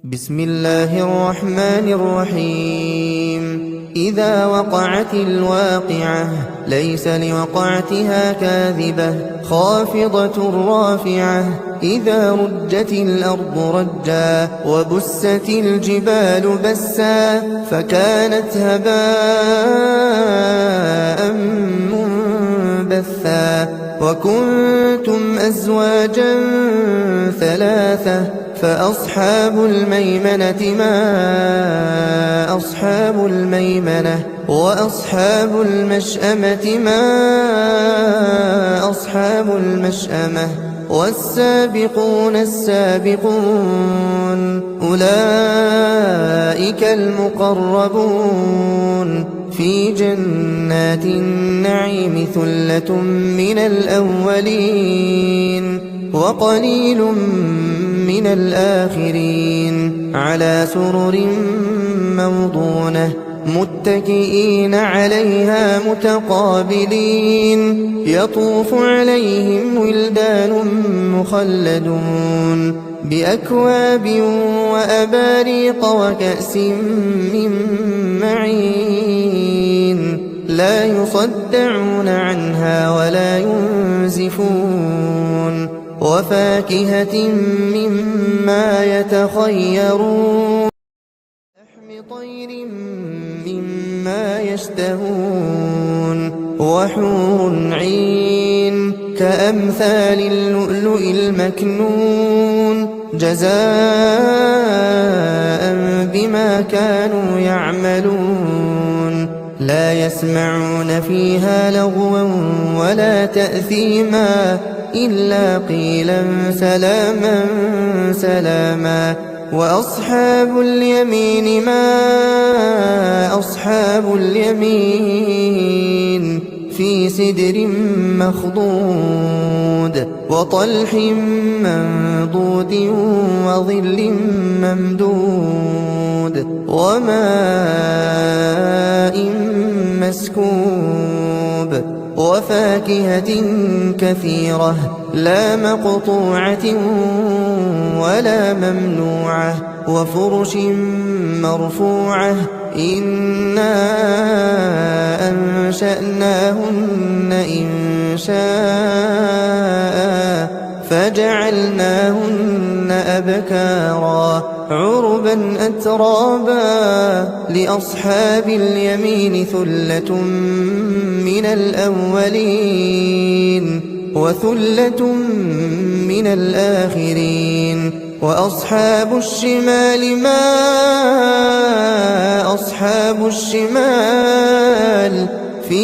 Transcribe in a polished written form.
بسم الله الرحمن الرحيم. إذا وقعت الواقعة ليس لوقعتها كاذبة خافضة رافعة. إذا رجت الأرض رجا وبست الجبال بسا فكانت هباء منبثا. وكنتم أزواجا ثلاثة فأصحاب الميمنة ما أصحاب الميمنة وأصحاب المشأمة ما أصحاب المشأمة والسابقون السابقون أولئك المقربون في جنات النعيم ثلة من الأولين وقليل من الآخرين على سرر موضونة متكئين عليها متقابلين يطوف عليهم ولدان مخلدون بأكواب وأباريق وكأس من معين لا يصدعون عنها ولا ينزفون وفاكهة مما يتخيرون لحم طير مما يشتهون وحور عين كأمثال اللؤلؤ المكنون جزاء بما كانوا يعملون لا يسمعون فيها لغوا ولا تأثيما إلا قيلا سلاما سلاما. وأصحاب اليمين ما أصحاب اليمين في سدر مخضود وطلح منضود وظل ممدود وماء مسكوب وفاكهة كثيرة لا مقطوعة ولا ممنوعة وفرش مرفوعة إنا أنشأناهن إنشاء فجعلناهن أبكارا عربا أترابا لأصحاب اليمين ثلة من الأولين وثلة من الآخرين. وأصحاب الشمال ما أصحاب الشمال في